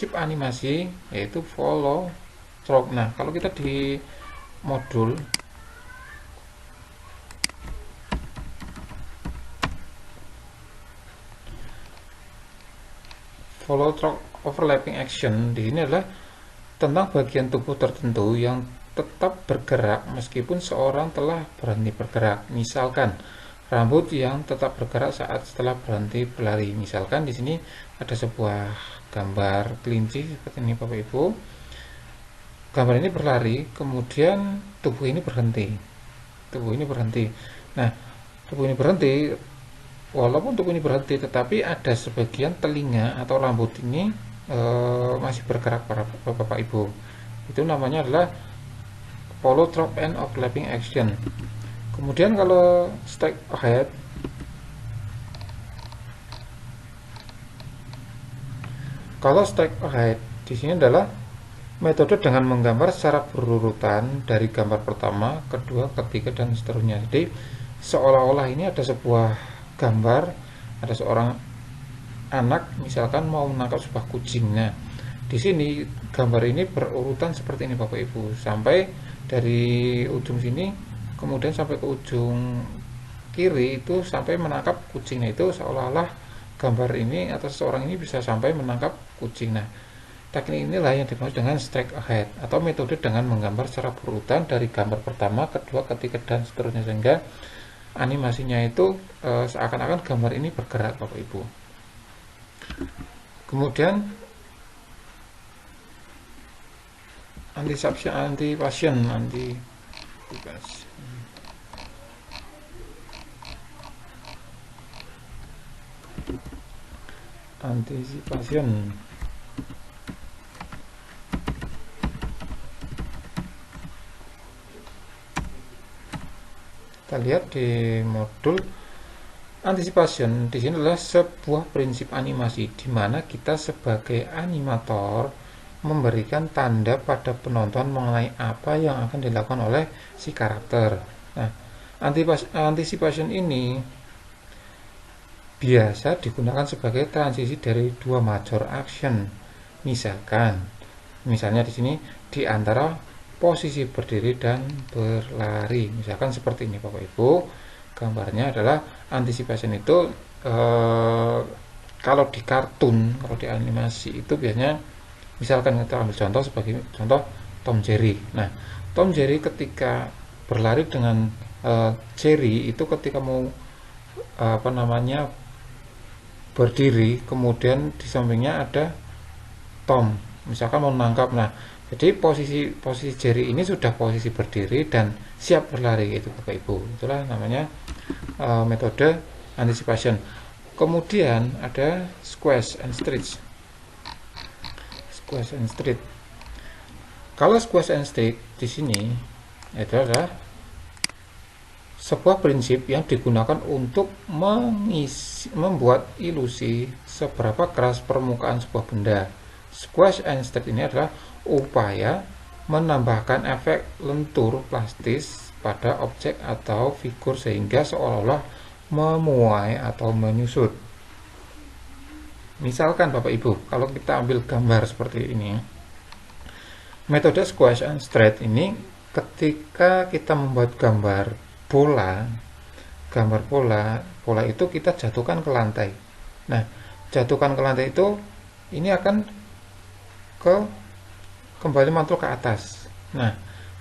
chip animasi yaitu follow stroke. Nah, kalau kita di modul follow stroke overlapping action, di sini adalah tentang bagian tubuh tertentu yang tetap bergerak meskipun seorang telah berhenti bergerak. Misalkan rambut yang tetap bergerak saat setelah berhenti berlari. Misalkan di sini ada sebuah gambar kelinci seperti ini Bapak Ibu. Gambar ini berlari, kemudian tubuh ini berhenti. Tubuh ini berhenti. Nah, tubuh ini berhenti, walaupun tubuh ini berhenti, tetapi ada sebagian telinga atau rambut ini masih bergerak para Bapak Ibu. Itu namanya adalah follow drop and overlapping action. Kemudian kalau strike ahead, di sini adalah metode dengan menggambar secara berurutan dari gambar pertama, kedua, ketiga, dan seterusnya. Jadi seolah-olah ini ada sebuah gambar, ada seorang anak misalkan mau menangkap sebuah kucing. Nah, di sini gambar ini berurutan seperti ini Bapak Ibu, sampai dari ujung sini kemudian sampai ke ujung kiri itu sampai menangkap kucingnya. Itu seolah-olah gambar ini atau seseorang ini bisa sampai menangkap kucing. Nah, teknik inilah yang dimaksud dengan strike ahead atau metode dengan menggambar secara berurutan dari gambar pertama, kedua, ketiga, dan seterusnya, sehingga animasinya itu seakan-akan gambar ini bergerak Bapak Ibu. Kemudian anticipation. Kita lihat di modul anticipation, di sini adalah sebuah prinsip animasi di mana kita sebagai animator memberikan tanda pada penonton mengenai apa yang akan dilakukan oleh si karakter. Nah, anticipation ini biasa digunakan sebagai transisi dari dua major action. Misalnya di sini di antara posisi berdiri dan berlari. Misalkan seperti ini Bapak Ibu. Gambarnya adalah anticipation itu kalau di kartun, kalau di animasi itu biasanya misalkan kita ambil contoh sebagai contoh Tom Jerry. Nah, Tom Jerry ketika berlari dengan Jerry itu ketika mau berdiri, kemudian di sampingnya ada Tom, misalkan mau menangkap. Nah, jadi posisi Jerry ini sudah posisi berdiri dan siap berlari, itu Bapak Ibu. Itulah namanya metode anticipation. Kemudian ada squash and stretch. Kalau squash and stretch di sini adalah sebuah prinsip yang digunakan untuk membuat ilusi seberapa keras permukaan sebuah benda. Squash and stretch ini adalah upaya menambahkan efek lentur plastis pada objek atau figur sehingga seolah-olah memuai atau menyusut. Misalkan Bapak Ibu, kalau kita ambil gambar seperti ini, metode squash and stretch ini ketika kita membuat gambar bola itu kita jatuhkan ke lantai. Nah, jatuhkan ke lantai itu ini akan kembali mantul ke atas. Nah,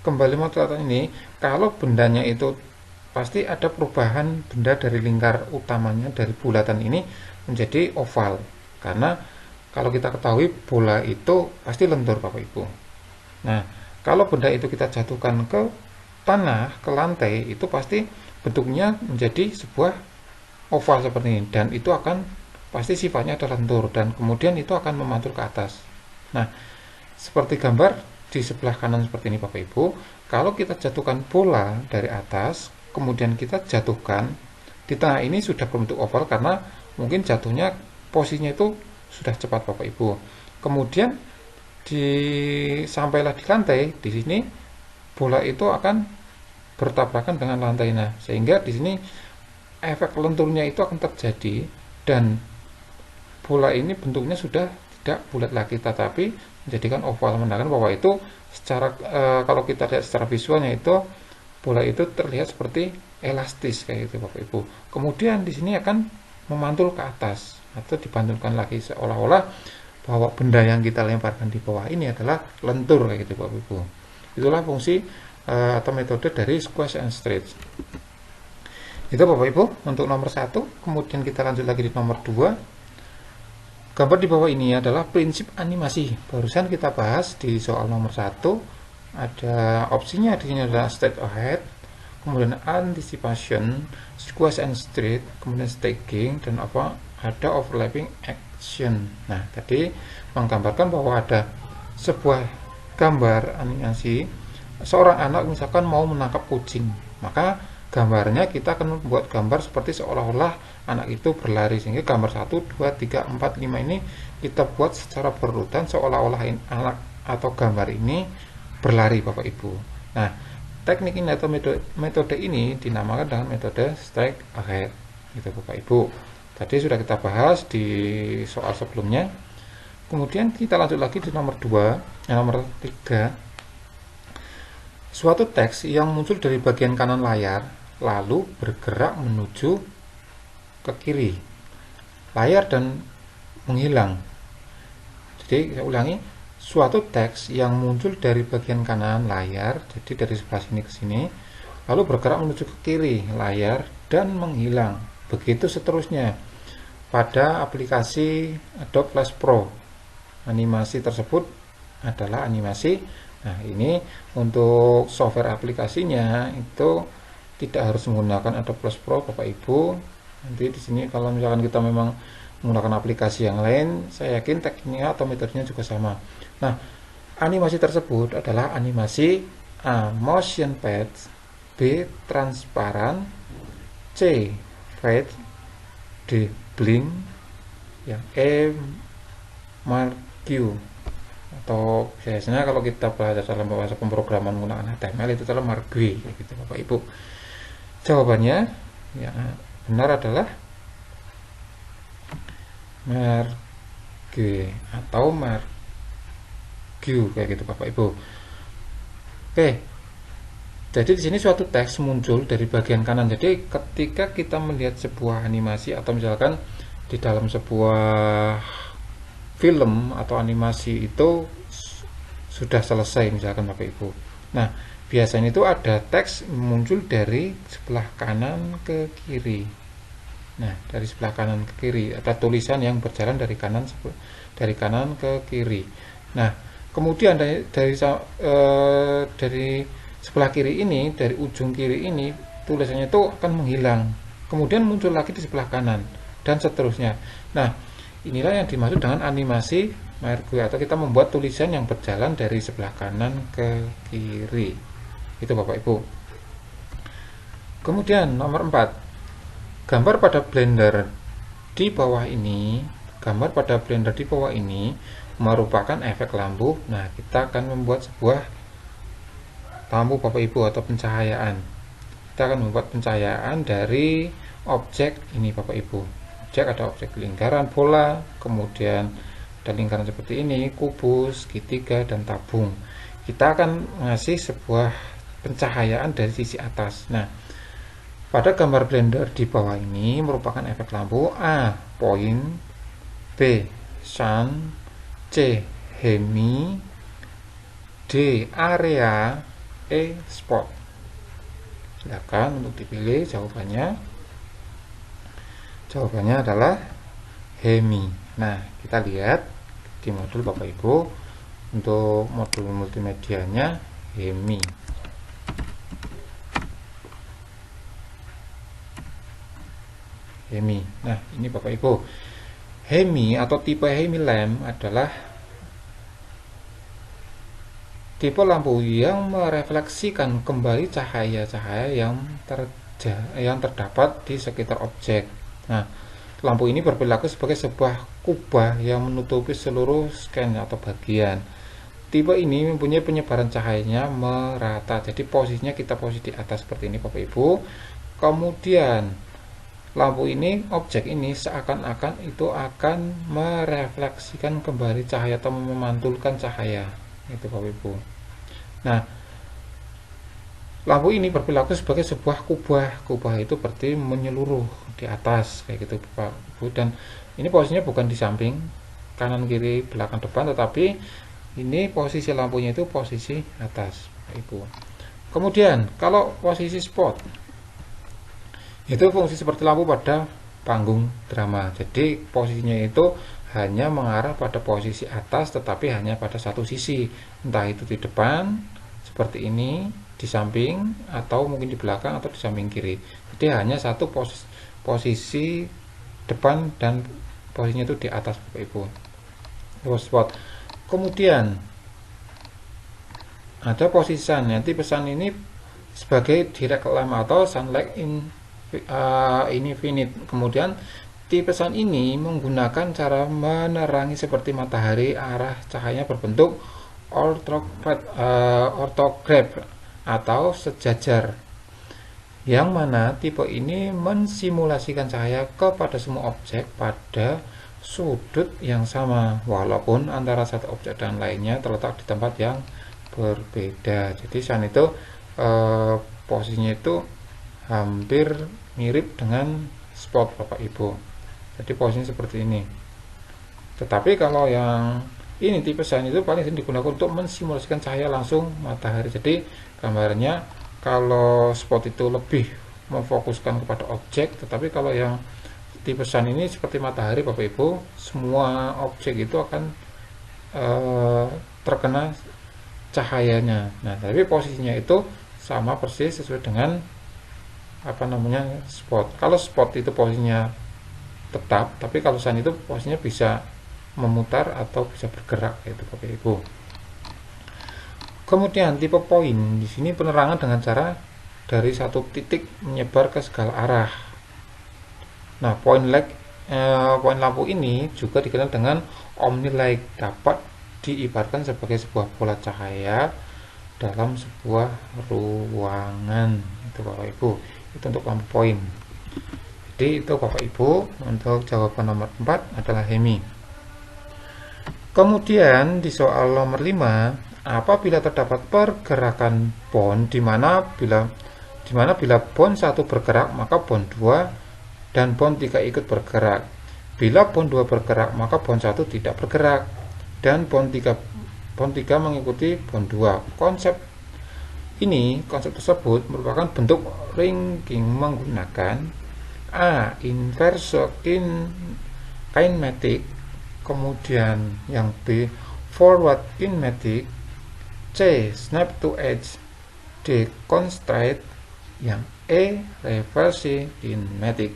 kembali mantul ke atas ini kalau bendanya itu pasti ada perubahan benda dari lingkar utamanya dari bulatan ini menjadi oval. Karena kalau kita ketahui bola itu pasti lentur Bapak Ibu. Nah, kalau benda itu kita jatuhkan ke tanah, ke lantai, itu pasti bentuknya menjadi sebuah oval seperti ini, dan itu akan pasti sifatnya adalah lentur dan kemudian itu akan memantul ke atas. Nah, seperti gambar di sebelah kanan seperti ini Bapak Ibu, kalau kita jatuhkan bola dari atas, kemudian kita jatuhkan di tengah, ini sudah berbentuk oval karena mungkin jatuhnya posisinya itu sudah cepat Bapak Ibu. Kemudian sampailah di lantai, di sini bola itu akan bertabrakan dengan lantai. Nah, sehingga di sini efek lenturnya itu akan terjadi dan bola ini bentuknya sudah tidak tidak bulat lagi, tetapi menjadikan oval, menandakan bahwa itu secara kalau kita lihat secara visualnya itu bola itu terlihat seperti elastis kayak gitu Bapak Ibu. Kemudian di sini akan memantul ke atas atau dipantulkan lagi, seolah-olah bahwa benda yang kita lemparkan di bawah ini adalah lentur kayak gitu Bapak Ibu. Itulah fungsi atau metode dari squash and stretch. Itu Bapak Ibu untuk nomor 1. Kemudian kita lanjut lagi di nomor 2. Gambar di bawah ini adalah prinsip animasi. Barusan kita bahas di soal nomor 1. Ada opsinya di sini adalah straight ahead, kemudian anticipation, squash and stretch, kemudian stacking, dan ada overlapping action. Nah, tadi menggambarkan bahwa ada sebuah gambar animasi seorang anak misalkan mau menangkap kucing, maka gambarnya kita akan membuat gambar seperti seolah-olah anak itu berlari, sehingga gambar 1, 2, 3, 4, 5 ini kita buat secara berurutan seolah-olah anak atau gambar ini berlari Bapak Ibu. Nah, teknik ini atau metode ini dinamakan dengan metode straight ahead gitu Bapak Ibu. Tadi sudah kita bahas di soal sebelumnya. Kemudian kita lanjut lagi di nomor 2, nomor 3. Suatu teks yang muncul dari bagian kanan layar lalu bergerak menuju ke kiri layar dan menghilang. Jadi saya ulangi, suatu teks yang muncul dari bagian kanan layar, jadi dari sebelah sini ke sini, lalu bergerak menuju ke kiri layar dan menghilang. Begitu seterusnya. Pada aplikasi Adobe Flash Pro, animasi tersebut adalah animasi. Nah, ini untuk software aplikasinya itu tidak harus menggunakan Adobe Flash Pro Bapak Ibu. Nanti di sini kalau misalkan kita memang menggunakan aplikasi yang lain, saya yakin tekniknya atau metodenya juga sama. Nah, animasi tersebut adalah animasi A. Motion path, B. Transparan, C. Fade, D. Blink, yang E. Marquee, atau biasanya kalau kita belajar dalam bahasa pemrograman menggunakan HTML itu adalah marquee gitu Bapak Ibu. Jawabannya yang benar adalah marquee atau marquee kayak gitu Bapak Ibu. Oke. Jadi di sini suatu teks muncul dari bagian kanan. Jadi ketika kita melihat sebuah animasi atau misalkan di dalam sebuah film atau animasi itu sudah selesai misalkan Bapak Ibu. Nah, biasanya itu ada teks muncul dari sebelah kanan ke kiri. Nah, dari sebelah kanan ke kiri ada tulisan yang berjalan dari kanan ke kiri. Nah, kemudian dari sebelah kiri ini, dari ujung kiri ini tulisannya itu akan menghilang. Kemudian muncul lagi di sebelah kanan dan seterusnya. Nah, inilah yang dimaksud dengan animasi marquee atau kita membuat tulisan yang berjalan dari sebelah kanan ke kiri. Itu Bapak Ibu. Kemudian nomor 4. Gambar pada blender di bawah ini, merupakan efek lampu. Nah, kita akan membuat sebuah lampu Bapak Ibu atau pencahayaan. Kita akan membuat pencahayaan dari objek ini Bapak Ibu. Ada objek lingkaran bola, kemudian ada lingkaran seperti ini, kubus, segitiga, dan tabung. Kita akan mengasih sebuah pencahayaan dari sisi atas. Nah, pada gambar blender di bawah ini merupakan efek lampu A. Point, B. Sun, C. Hemi, D. Area, E. Spot. Silakan untuk dipilih jawabannya. Jawabannya adalah Hemi. Nah, kita lihat di modul Bapak Ibu untuk modul multimedianya Hemi. Nah, ini Bapak Ibu. Hemi atau tipe Hemi lamp adalah tipe lampu yang merefleksikan kembali cahaya-cahaya yang terdapat di sekitar objek. Nah, lampu ini berperilaku sebagai sebuah kubah yang menutupi seluruh scan atau bagian. Tipe ini mempunyai penyebaran cahayanya merata. Jadi posisinya kita posisi di atas seperti ini Bapak Ibu. Kemudian lampu ini, objek ini seakan-akan itu akan merefleksikan kembali cahaya atau memantulkan cahaya, itu Bapak Ibu. Nah, lampu ini berperilaku sebagai sebuah kubah. Kubah itu berarti menyeluruh di atas kayak gitu Bapak Ibu, dan ini posisinya bukan di samping kanan kiri belakang depan, tetapi ini posisi lampunya itu posisi atas Bapak Ibu. Kemudian kalau posisi spot itu fungsi seperti lampu pada panggung drama. Jadi posisinya itu hanya mengarah pada posisi atas, tetapi hanya pada satu sisi, entah itu di depan seperti ini, di samping, atau mungkin di belakang atau di samping kiri. Jadi hanya satu posisi depan, dan posisinya itu di atas Bapak Ibu. Spot. Kemudian ada posisi sun. Nanti pesan ini sebagai direct lamp atau sunlight infinite. Kemudian tipe sun ini menggunakan cara menerangi seperti matahari, arah cahayanya berbentuk orthograph atau sejajar, yang mana tipe ini mensimulasikan cahaya kepada semua objek pada sudut yang sama, walaupun antara satu objek dan lainnya terletak di tempat yang berbeda. Jadi sun itu posisinya itu hampir mirip dengan spot Bapak Ibu. Jadi posisinya seperti ini. Tetapi kalau yang ini tipe sun itu paling sering digunakan untuk mensimulasikan cahaya langsung matahari. Jadi gambarnya kalau spot itu lebih memfokuskan kepada objek, tetapi kalau yang tipe sun ini seperti matahari Bapak Ibu, semua objek itu akan terkena cahayanya. Nah, tapi posisinya itu sama persis sesuai dengan spot. Kalau spot itu posisinya tetap, tapi kalau sun itu posisinya bisa memutar atau bisa bergerak, itu Bapak Ibu. Kemudian tipe poin, di sini penerangan dengan cara dari satu titik menyebar ke segala arah. Nah, point lampu ini juga dikenal dengan omni-light, dapat diibaratkan sebagai sebuah bola cahaya dalam sebuah ruangan, itu Bapak Ibu. Itu untuk lampu poin. Jadi itu Bapak Ibu untuk jawaban nomor 4 adalah Hemi. Kemudian di soal nomor 5, apabila terdapat pergerakan bond di mana bila bond 1 bergerak maka bond 2 dan bond 3 ikut bergerak. Bila bond 2 bergerak maka bond 1 tidak bergerak dan bond 3 mengikuti bond 2. Konsep tersebut merupakan bentuk ringing menggunakan A. Inverse kinematic, kemudian yang B. Forward kinematic, C. Snap to edge, D. Constraint, yang E. Reverse kinematic.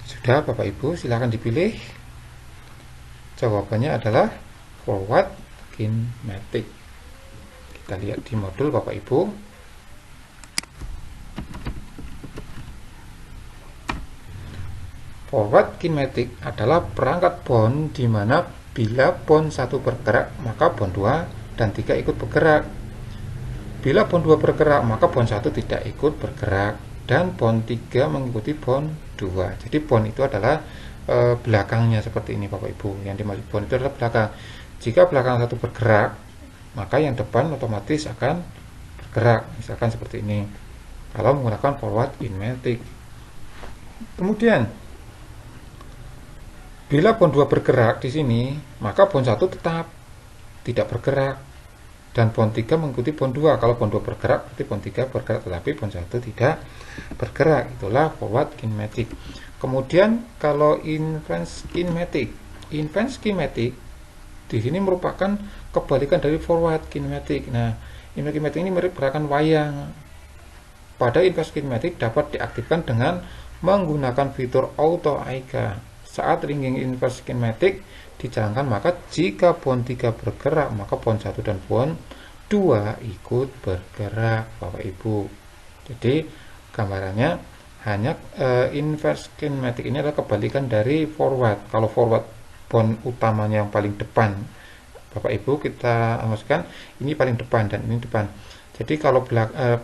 Sudah Bapak Ibu, silakan dipilih. Jawabannya adalah forward kinematic. Kita lihat di modul Bapak Ibu. Forward kinematic adalah perangkat bond di mana bila bond 1 bergerak maka bond 2 dan 3 ikut bergerak. Bila bond 2 bergerak maka bond 1 tidak ikut bergerak dan bond 3 mengikuti bond 2. Jadi bond itu adalah belakangnya seperti ini Bapak Ibu. Yang dimaksud bond itu adalah belakang. Jika belakang 1 bergerak, maka yang depan otomatis akan bergerak, misalkan seperti ini kalau menggunakan forward kinematic. Kemudian bila bond 2 bergerak di sini, maka bond 1 tetap tidak bergerak dan bond 3 mengikuti bond 2. Kalau bond 2 bergerak, berarti bond 3 bergerak, tetapi bond 1 tidak bergerak. Itulah forward kinematic. Kemudian kalau inverse kinematic di sini merupakan kebalikan dari forward kinematic. Nah, inverse kinematic ini mirip gerakan wayang. Pada inverse kinematic dapat diaktifkan dengan menggunakan fitur auto AIGA. Saat ringing inverse kinematic dijalankan, maka jika bond 3 bergerak, maka bond 1 dan bond 2 ikut bergerak Bapak Ibu. Jadi gambarannya hanya inverse kinematic ini adalah kebalikan dari forward. Kalau forward bond utamanya yang paling depan Bapak Ibu, kita maksudkan ini paling depan dan ini depan. Jadi kalau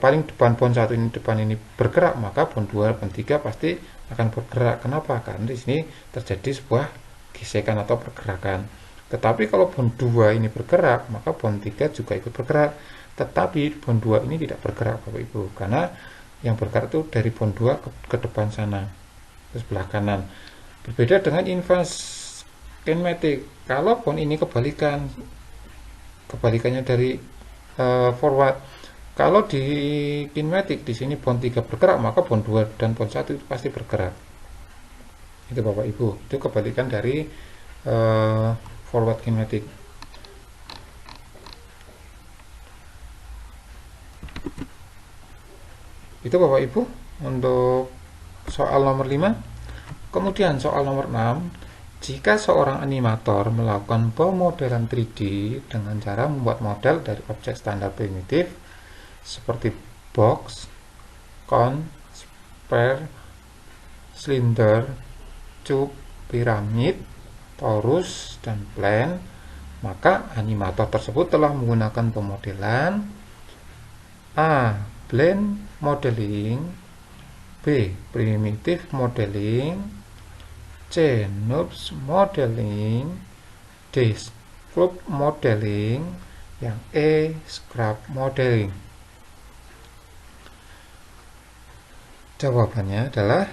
paling depan bond 1 ini depan ini bergerak, maka bond 2, bond 3 pasti akan bergerak. Kenapa? Karena di sini terjadi sebuah gesekan atau pergerakan. Tetapi kalau bond 2 ini bergerak, maka bond 3 juga ikut bergerak. Tetapi bond 2 ini tidak bergerak Bapak Ibu, karena yang bergerak itu dari bond 2 ke depan sana, ke sebelah kanan. Berbeda dengan inverse kinematic. Kalau bond ini kebalikannya dari forward. Kalau di kinematic di sini bond 3 bergerak, maka bond 2 dan bond 1 itu pasti bergerak. Itu Bapak Ibu. Itu kebalikan dari forward kinematic. Itu Bapak Ibu untuk soal nomor 5. Kemudian soal nomor 6, jika seorang animator melakukan pemodelan 3D dengan cara membuat model dari objek standar primitif seperti box, cone, sphere, silinder, cube, piramid, torus, dan plane, maka animator tersebut telah menggunakan pemodelan A. Plane modeling, B. Primitive modeling, C. NURBS modeling, D. Sculpt modeling, yang E. Scrap modeling. Jawabannya adalah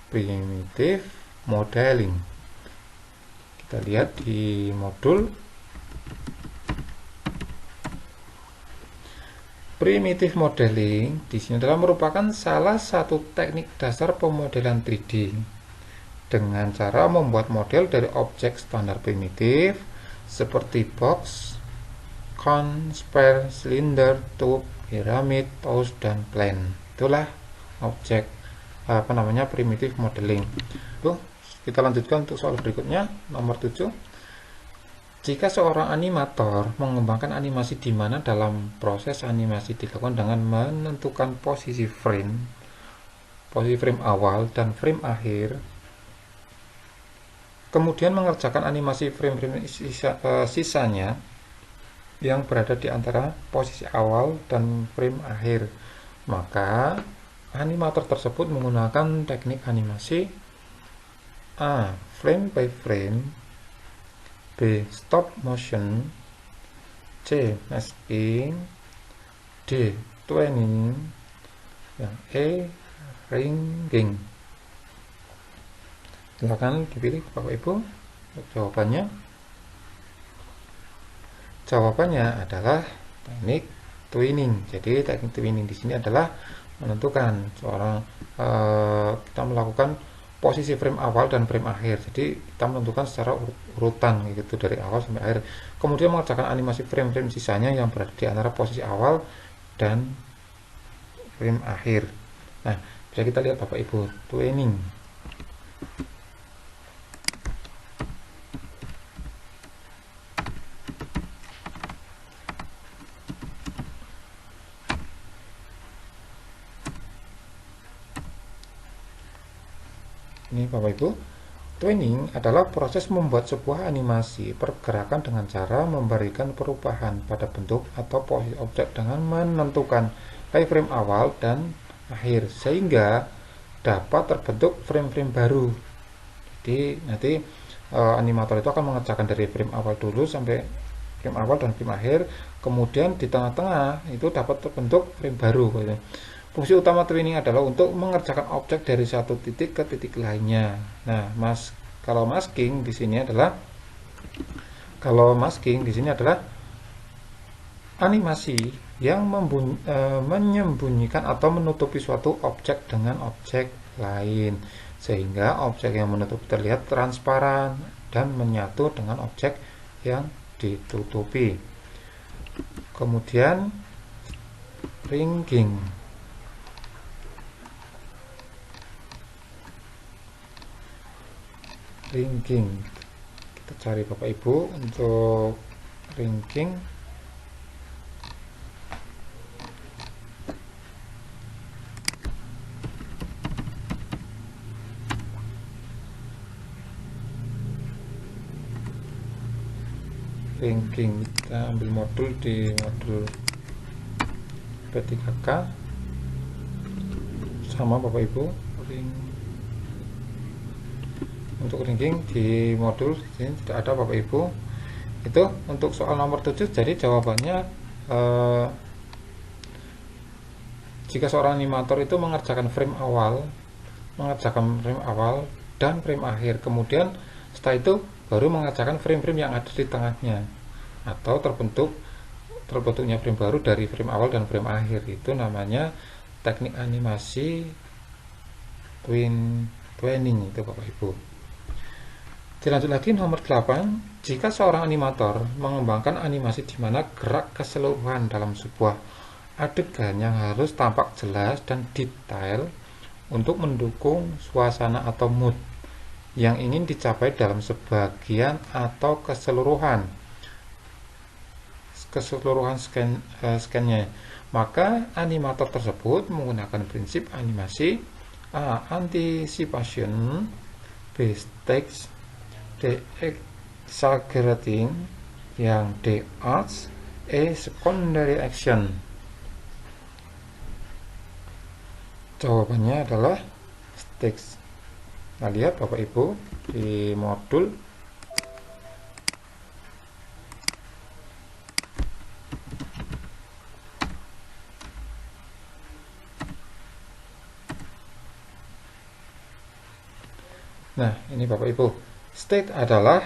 primitive modeling. Kita lihat di modul. Primitive modeling di sini adalah merupakan salah satu teknik dasar pemodelan 3D dengan cara membuat model dari objek standar primitif seperti box, cone, sphere, silinder, tube, piramid, torus, dan plane. Itulah objek primitive modeling. Tuh, kita lanjutkan untuk soal berikutnya, nomor 7. Jika seorang animator mengembangkan animasi di mana dalam proses animasi dilakukan dengan menentukan posisi frame awal dan frame akhir, kemudian mengerjakan animasi frame-frame sisanya yang berada di antara posisi awal dan frame akhir, maka animator tersebut menggunakan teknik animasi A. Frame by frame, B. Stop motion, C. Masking, D. Tweening, yang E. Ringing. Silakan dipilih Bapak Ibu jawabannya. Jawabannya adalah teknik tweening. Jadi teknik tweening di sini adalah menentukan kita melakukan posisi frame awal dan frame akhir. Jadi kita menentukan secara urutan gitu dari awal sampai akhir. Kemudian mengerjakan animasi frame-frame sisanya yang berada di antara posisi awal dan frame akhir. Nah, bisa kita lihat Bapak Ibu, tweening. Ini Bapak Ibu, tweening adalah proses membuat sebuah animasi pergerakan dengan cara memberikan perubahan pada bentuk atau posisi objek dengan menentukan keyframe awal dan akhir sehingga dapat terbentuk frame-frame baru. Jadi nanti animator itu akan mengerjakan dari frame awal dulu sampai frame awal dan frame akhir, kemudian di tengah-tengah itu dapat terbentuk frame baru. Fungsi utama tweening adalah untuk mengerjakan objek dari satu titik ke titik lainnya. Nah, kalau masking di sini adalah animasi yang menyembunyikan atau menutupi suatu objek dengan objek lain, sehingga objek yang menutupi terlihat transparan dan menyatu dengan objek yang ditutupi. Kemudian ringing. Kita cari Bapak Ibu untuk ringing. Kita ambil modul di modul P3K sama Bapak Ibu. Untuk ringing di modul ini tidak ada Bapak Ibu. Itu untuk soal nomor 7. Jadi jawabannya jika seorang animator itu mengerjakan frame awal dan frame akhir, kemudian setelah itu baru mengerjakan frame-frame yang ada di tengahnya, atau terbentuknya frame baru dari frame awal dan frame akhir, itu namanya teknik animasi twinning itu Bapak Ibu. Dilanjut lagi nomor 8, jika seorang animator mengembangkan animasi di mana gerak keseluruhan dalam sebuah adegan yang harus tampak jelas dan detail untuk mendukung suasana atau mood yang ingin dicapai dalam sebagian atau keseluruhan scan-nya, maka animator tersebut menggunakan prinsip animasi A. Anticipation, B. Stakes, D. Exaggerating, yang D. Arts, E. Secondary action. Jawabannya adalah stakes. Nah, lihat Bapak Ibu di modul nah ini Bapak Ibu, state adalah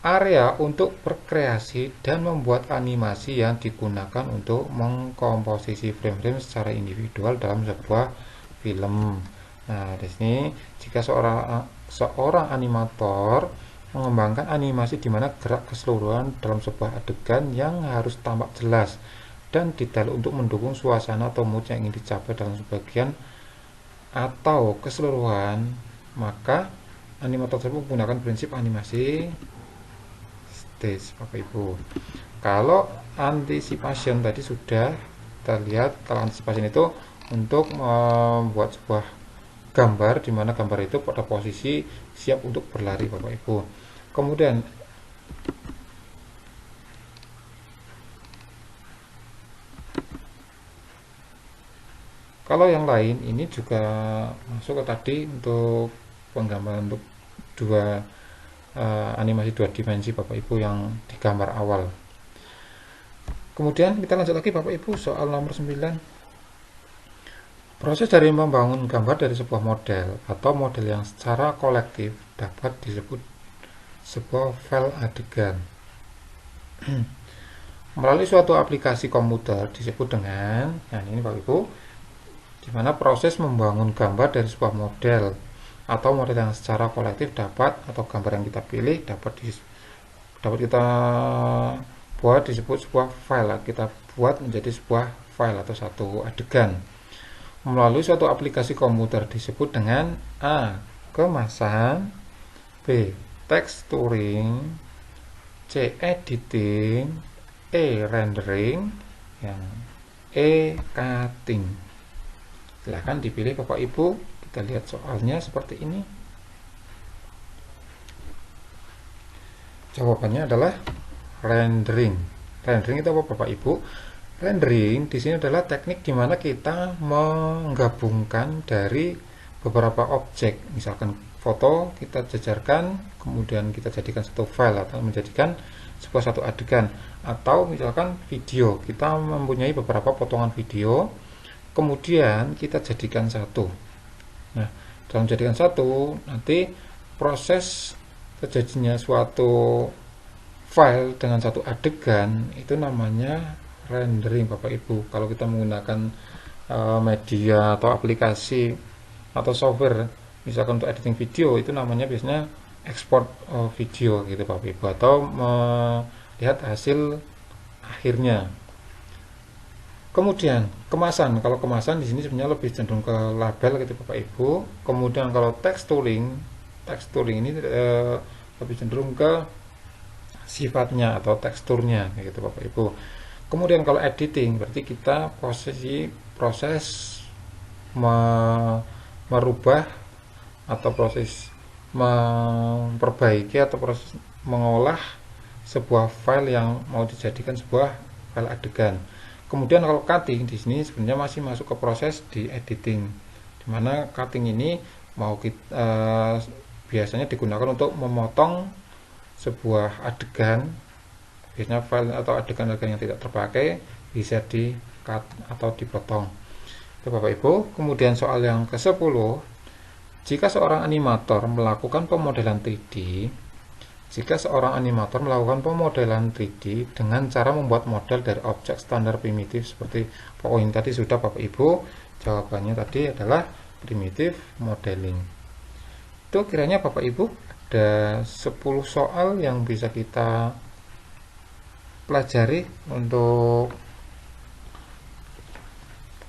area untuk berkreasi dan membuat animasi yang digunakan untuk mengkomposisi frame-frame secara individual dalam sebuah film. Nah, di sini jika seorang animator mengembangkan animasi di mana gerak keseluruhan dalam sebuah adegan yang harus tampak jelas dan detail untuk mendukung suasana atau mood yang ingin dicapai dalam sebagian atau keseluruhan, maka animator tersebut menggunakan prinsip animasi stage Bapak Ibu. Kalau anticipation tadi sudah kita lihat, kalau anticipation itu untuk membuat sebuah gambar di mana gambar itu pada posisi siap untuk berlari Bapak Ibu. Kemudian kalau yang lain ini juga masuk ke tadi untuk penggambaran untuk animasi dua dimensi Bapak Ibu yang digambar awal. Kemudian kita lanjut lagi Bapak Ibu, soal nomor 9. Proses dari membangun gambar dari sebuah model atau model yang secara kolektif dapat disebut sebuah file adegan. Melalui suatu aplikasi komputer disebut dengan, nah ini Bapak Ibu, di mana proses membangun gambar dari sebuah model atau model yang secara kolektif dapat, atau gambar yang kita pilih dapat kita buat disebut sebuah file, kita buat menjadi sebuah file atau satu adegan melalui suatu aplikasi komputer disebut dengan A. Kemasan, B. Texturing, C. Editing, E. Rendering, yang E. Cutting. Silahkan dipilih Bapak Ibu. Kita lihat soalnya seperti ini. Jawabannya adalah rendering. Rendering itu apa Bapak Ibu? Rendering di sini adalah teknik di mana kita menggabungkan dari beberapa objek, misalkan foto kita jajarkan, kemudian kita jadikan satu file atau menjadikan sebuah satu adegan, atau misalkan video, kita mempunyai beberapa potongan video, kemudian kita jadikan satu. Nah, dalam jadikan satu, nanti proses terjadinya suatu file dengan satu adegan itu namanya rendering Bapak Ibu. Kalau kita menggunakan media atau aplikasi atau software, misalkan untuk editing video, itu namanya biasanya export video gitu Bapak Ibu, atau melihat hasil akhirnya. Kemudian kemasan, kalau kemasan di sini sebenarnya lebih cenderung ke label gitu Bapak Ibu. Kemudian kalau texturing ini lebih cenderung ke sifatnya atau teksturnya gitu Bapak Ibu. Kemudian kalau editing berarti kita proses merubah atau proses memperbaiki atau proses mengolah sebuah file yang mau dijadikan sebuah file adegan. Kemudian kalau cutting di sini sebenarnya masih masuk ke proses di editing, dimana cutting ini mau kita biasanya digunakan untuk memotong sebuah adegan, biasanya file atau adegan-adegan yang tidak terpakai bisa di cut atau dipotong. Itu Bapak Ibu. Kemudian soal yang ke-10, jika seorang animator melakukan pemodelan 3D, dengan cara membuat model dari objek standar primitif seperti poin tadi sudah Bapak Ibu, jawabannya tadi adalah primitive modeling. Itu kiranya Bapak Ibu ada 10 soal yang bisa kita pelajari untuk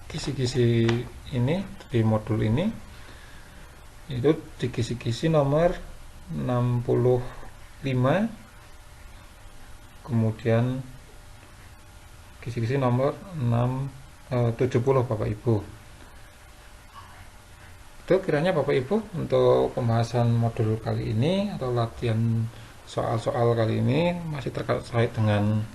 kisi-kisi ini di modul ini, itu di kisi-kisi nomor 65, kemudian kisi-kisi nomor 70 Bapak Ibu. Itu kiranya Bapak Ibu untuk pembahasan modul kali ini atau latihan soal-soal kali ini masih terkait dengan